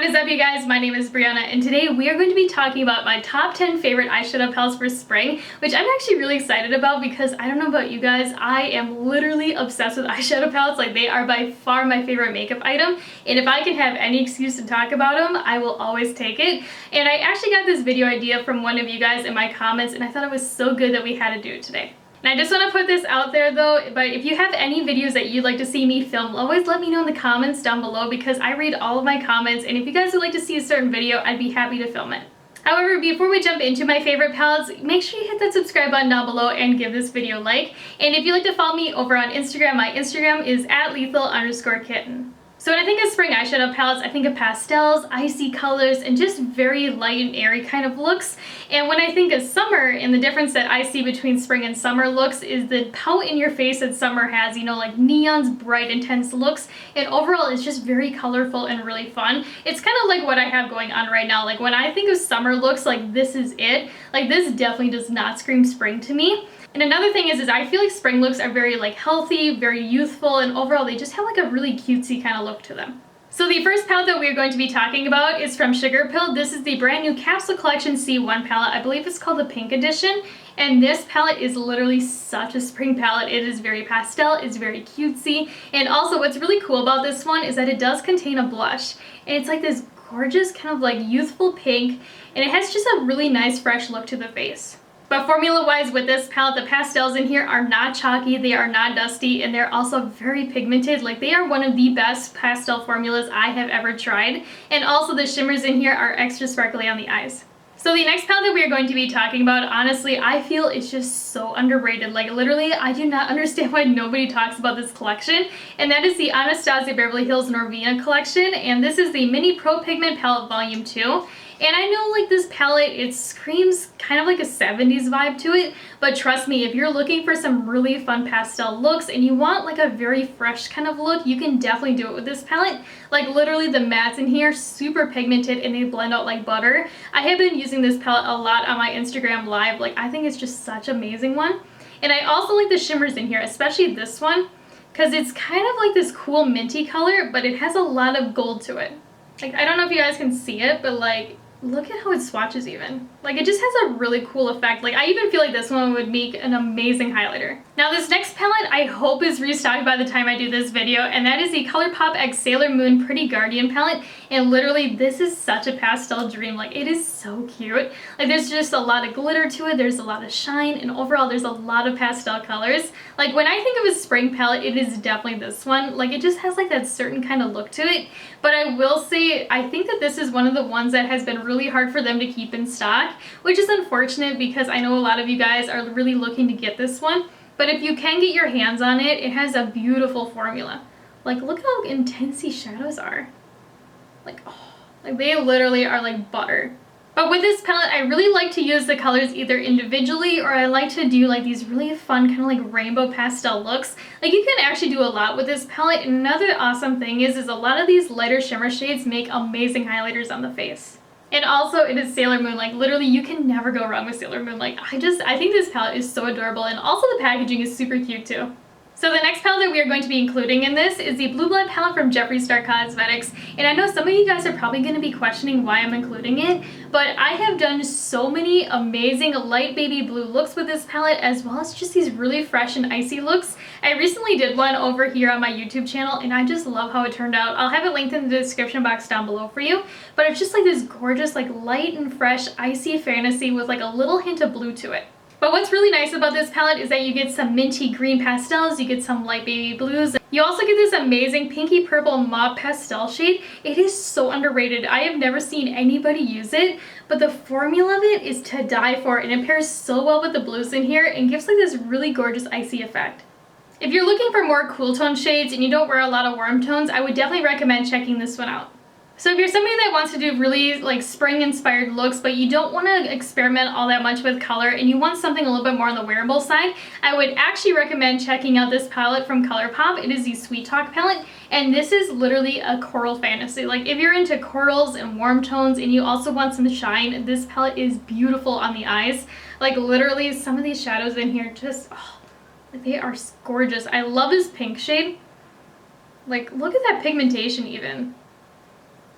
What is up, you guys? My name is Breyonna, and today we are going to be talking about my top 10 favorite eyeshadow palettes for spring, which I'm actually really excited about because I don't know about you guys, I am literally obsessed with eyeshadow palettes. Like, they are by far my favorite makeup item, and if I can have any excuse to talk about them, I will always take it. And I actually got this video idea from one of you guys in my comments, and I thought it was so good that we had to do it today. And I just want to put this out there though, but if you have any videos that you'd like to see me film, always let me know in the comments down below because I read all of my comments, and if you guys would like to see a certain video, I'd be happy to film it. However, before we jump into my favorite palettes, make sure you hit that subscribe button down below and give this video a like. And if you'd like to follow me over on Instagram, my Instagram is @lethal_kitten. So when I think of spring eyeshadow palettes, I think of pastels, icy colors, and just very light and airy kind of looks. And when I think of summer, and the difference that I see between spring and summer looks is the pout in your face that summer has, you know, like neons, bright, intense looks. And overall, it's just very colorful and really fun. It's kind of like what I have going on right now. Like, when I think of summer looks, like, this is it. Like, this definitely does not scream spring to me. And another thing is I feel like spring looks are very like healthy, very youthful, and overall they just have like a really cutesy kind of look to them. So the first palette that we're going to be talking about is from Sugarpill. This is the brand new Capsule Collection C1 palette. I believe it's called the Pink Edition. And this palette is literally such a spring palette. It is very pastel, it's very cutesy. And also what's really cool about this one is that it does contain a blush. And it's like this gorgeous kind of like youthful pink. And it has just a really nice fresh look to the face. But formula-wise with this palette, the pastels in here are not chalky, they are not dusty, and they're also very pigmented. Like, they are one of the best pastel formulas I have ever tried. And also the shimmers in here are extra sparkly on the eyes. So the next palette that we are going to be talking about, honestly, I feel it's just so underrated. Like, literally, I do not understand why nobody talks about this collection. And that is the Anastasia Beverly Hills Norvina collection. And this is the Mini Pro Pigment Palette Volume 2. And I know, like, this palette, it screams kind of like a 70s vibe to it, but trust me, if you're looking for some really fun pastel looks and you want like a very fresh kind of look, you can definitely do it with this palette. Like, literally the mattes in here, super pigmented, and they blend out like butter. I have been using this palette a lot on my Instagram live. Like, I think it's just such an amazing one. And I also like the shimmers in here, especially this one, because it's kind of like this cool minty color, but it has a lot of gold to it. Like, I don't know if you guys can see it, but like, look at how it swatches even. Like, it just has a really cool effect. Like, I even feel like this one would make an amazing highlighter. Now, this next palette I hope is restocked by the time I do this video, and that is the Colourpop Egg Sailor Moon Pretty Guardian palette. And literally, this is such a pastel dream. Like, it is so cute. Like, there's just a lot of glitter to it, there's a lot of shine, and overall there's a lot of pastel colors. Like, when I think of a spring palette, it is definitely this one. Like, it just has like that certain kind of look to it. But I will say, I think that this is one of the ones that has been really hard for them to keep in stock, which is unfortunate because I know a lot of you guys are really looking to get this one. But if you can get your hands on it, it has a beautiful formula. Like, look how intense these shadows are. Like, oh, like they literally are like butter. But with this palette, I really like to use the colors either individually, or I like to do like these really fun kind of like rainbow pastel looks. Like, you can actually do a lot with this palette. And another awesome thing is a lot of these lighter shimmer shades make amazing highlighters on the face. And also, it is Sailor Moon. Like, literally, you can never go wrong with Sailor Moon. Like, I think this palette is so adorable, and also the packaging is super cute too. So the next palette that we are going to be including in this is the Blue Blood palette from Jeffree Star Cosmetics. And I know some of you guys are probably going to be questioning why I'm including it, but I have done so many amazing light baby blue looks with this palette, as well as just these really fresh and icy looks. I recently did one over here on my YouTube channel, and I just love how it turned out. I'll have it linked in the description box down below for you, but it's just like this gorgeous, like light and fresh, icy fantasy with like a little hint of blue to it. But what's really nice about this palette is that you get some minty green pastels, you get some light baby blues. You also get this amazing pinky purple mauve pastel shade. It is so underrated. I have never seen anybody use it, but the formula of it is to die for, and it pairs so well with the blues in here and gives like this really gorgeous icy effect. If you're looking for more cool tone shades and you don't wear a lot of warm tones, I would definitely recommend checking this one out. So if you're somebody that wants to do really like spring inspired looks, but you don't want to experiment all that much with color and you want something a little bit more on the wearable side, I would actually recommend checking out this palette from Colourpop. It is the Sweet Talk palette, and this is literally a coral fantasy. Like, if you're into corals and warm tones and you also want some shine, this palette is beautiful on the eyes. Like, literally some of these shadows in here just, oh, they are gorgeous. I love this pink shade. Like, look at that pigmentation even.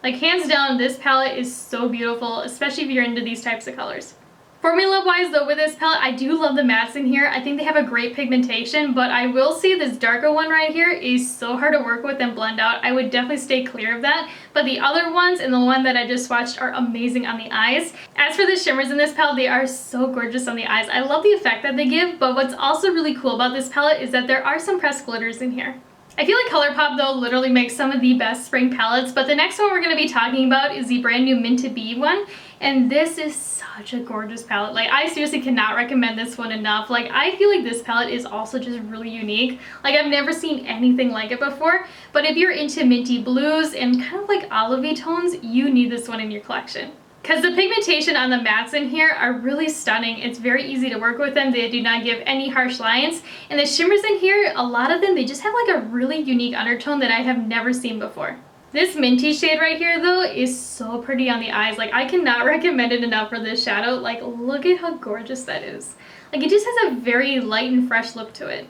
Like hands down, this palette is so beautiful, especially if you're into these types of colors. Formula wise though, with this palette, I do love the mattes in here. I think they have a great pigmentation, but I will say this darker one right here is so hard to work with and blend out. I would definitely stay clear of that, but the other ones and the one that I just swatched are amazing on the eyes. As for the shimmers in this palette, they are so gorgeous on the eyes. I love the effect that they give, but what's also really cool about this palette is that there are some pressed glitters in here. I feel like Colourpop though literally makes some of the best spring palettes, but the next one we're going to be talking about is the brand new Mint to Be one, and this is such a gorgeous palette. Like I seriously cannot recommend this one enough. Like I feel like this palette is also just really unique. Like I've never seen anything like it before, but if you're into minty blues and kind of like olivey tones, you need this one in your collection. Because the pigmentation on the mattes in here are really stunning. It's very easy to work with them. They do not give any harsh lines. And the shimmers in here, a lot of them, they just have like a really unique undertone that I have never seen before. This minty shade right here though is so pretty on the eyes. Like I cannot recommend it enough for this shadow. Like look at how gorgeous that is. Like it just has a very light and fresh look to it.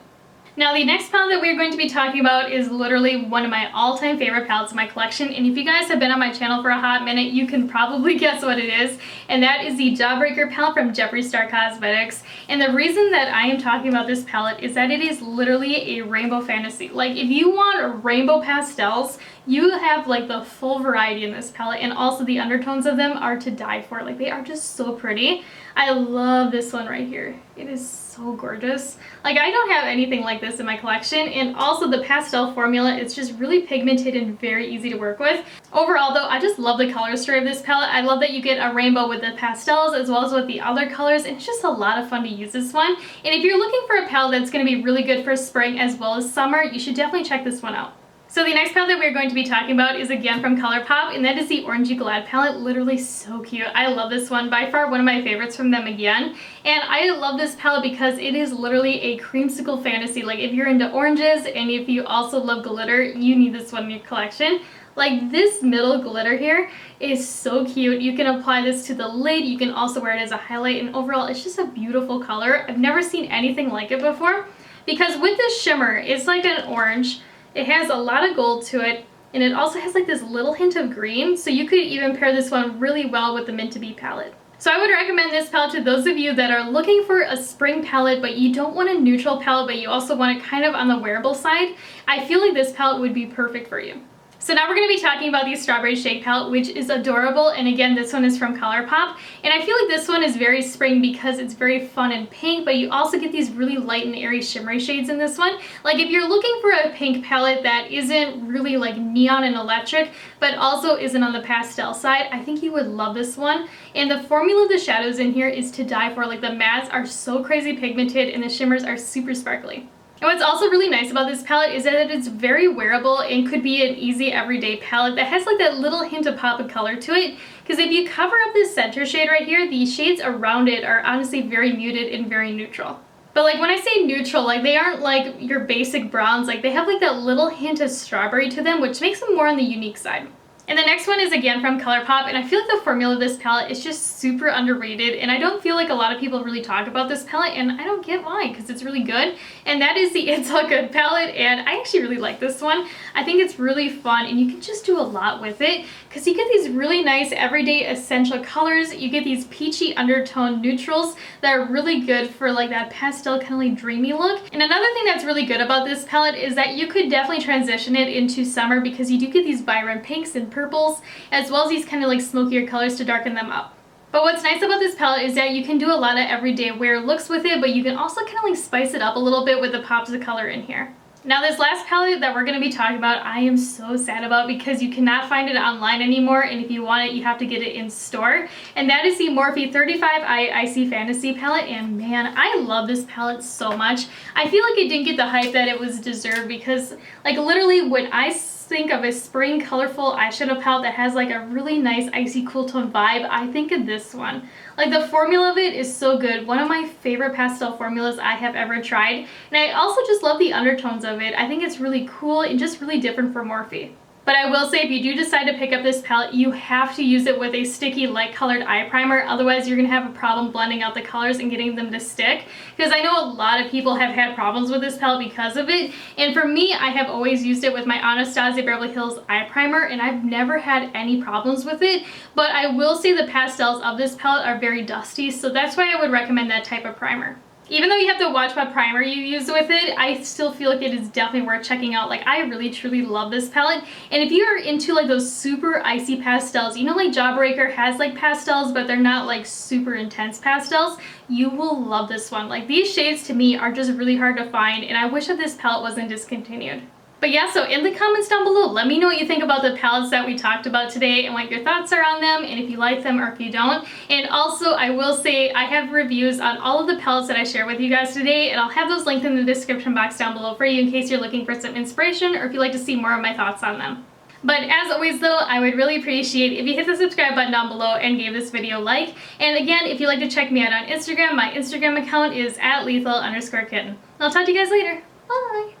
Now the next palette that we're going to be talking about is literally one of my all-time favorite palettes in my collection, and if you guys have been on my channel for a hot minute, you can probably guess what it is, and that is the Jawbreaker Pal from Jeffree Star Cosmetics. And the reason that I am talking about this palette is that it is literally a rainbow fantasy. Like if you want rainbow pastels, you have like the full variety in this palette, and also the undertones of them are to die for. Like they are just so pretty. I love this one right here. It is so gorgeous. Like I don't have anything like this in my collection, and also the pastel formula is just really pigmented and very easy to work with. Overall though, I just love the color story of this palette. I love that you get a rainbow with the pastels as well as with the other colors, and it's just a lot of fun to use this one. And if you're looking for a palette that's going to be really good for spring as well as summer, you should definitely check this one out. So the next palette that we're going to be talking about is again from Colourpop, and that is the Orangey Glad palette. Literally so cute. I love this one. By far one of my favorites from them again. And I love this palette because it is literally a creamsicle fantasy. Like if you're into oranges and if you also love glitter, you need this one in your collection. Like this middle glitter here is so cute. You can apply this to the lid. You can also wear it as a highlight, and overall it's just a beautiful color. I've never seen anything like it before, because with this shimmer, it's like an orange. It has a lot of gold to it, and it also has like this little hint of green, so you could even pair this one really well with the Mint to Be palette. So I would recommend this palette to those of you that are looking for a spring palette, but you don't want a neutral palette, but you also want it kind of on the wearable side. I feel like this palette would be perfect for you. So now we're going to be talking about the Strawberry Shake palette, which is adorable, and again this one is from Colourpop, and I feel like this one is very spring because it's very fun and pink, but you also get these really light and airy shimmery shades in this one. Like if you're looking for a pink palette that isn't really like neon and electric, but also isn't on the pastel side, I think you would love this one. And the formula of the shadows in here is to die for. Like the mattes are so crazy pigmented and the shimmers are super sparkly. And what's also really nice about this palette is that it's very wearable and could be an easy everyday palette that has like that little hint of pop of color to it. Because if you cover up this center shade right here, the shades around it are honestly very muted and very neutral. But like when I say neutral, like they aren't like your basic browns, like they have like that little hint of strawberry to them, which makes them more on the unique side. And the next one is again from Colourpop, and I feel like the formula of this palette is just super underrated, and I don't feel like a lot of people really talk about this palette, and I don't get why, because it's really good. And that is the It's All Good palette, and I actually really like this one. I think it's really fun, and you can just do a lot with it, because you get these really nice everyday essential colors. You get these peachy undertone neutrals that are really good for like that pastel kind of like dreamy look. And another thing that's really good about this palette is that you could definitely transition it into summer, because you do get these vibrant pinks and purples, as well as these kind of like smokier colors to darken them up. But what's nice about this palette is that you can do a lot of everyday wear looks with it, but you can also kind of like spice it up a little bit with the pops of color in here. Now this last palette that we're going to be talking about, I am so sad about, because you cannot find it online anymore, and if you want it, you have to get it in store. And that is the Morphe 35i Icy Fantasy palette, and man, I love this palette so much. I feel like it didn't get the hype that it was deserved, because like literally when I think of a spring colorful eyeshadow palette that has like a really nice icy cool tone vibe, I think of this one. Like the formula of it is so good. One of my favorite pastel formulas I have ever tried. And I also just love the undertones of it. I think it's really cool and just really different for Morphe. But I will say, if you do decide to pick up this palette, you have to use it with a sticky light colored eye primer. Otherwise, you're going to have a problem blending out the colors and getting them to stick. Because I know a lot of people have had problems with this palette because of it. And for me, I have always used it with my Anastasia Beverly Hills eye primer, and I've never had any problems with it. But I will say the pastels of this palette are very dusty, so that's why I would recommend that type of primer. Even though you have to watch what primer you use with it, I still feel like it is definitely worth checking out. Like, I really truly love this palette. And if you are into like those super icy pastels, you know, like Jawbreaker has like pastels, but they're not like super intense pastels, you will love this one. Like, these shades to me are just really hard to find, and I wish that this palette wasn't discontinued. But yeah, so in the comments down below, let me know what you think about the palettes that we talked about today and what your thoughts are on them, and if you like them or if you don't. And also, I will say I have reviews on all of the palettes that I share with you guys today, and I'll have those linked in the description box down below for you in case you're looking for some inspiration or if you'd like to see more of my thoughts on them. But as always though, I would really appreciate if you hit the subscribe button down below and gave this video a like. And again, if you'd like to check me out on Instagram, my Instagram account is @lethal_kitten. I'll talk to you guys later. Bye!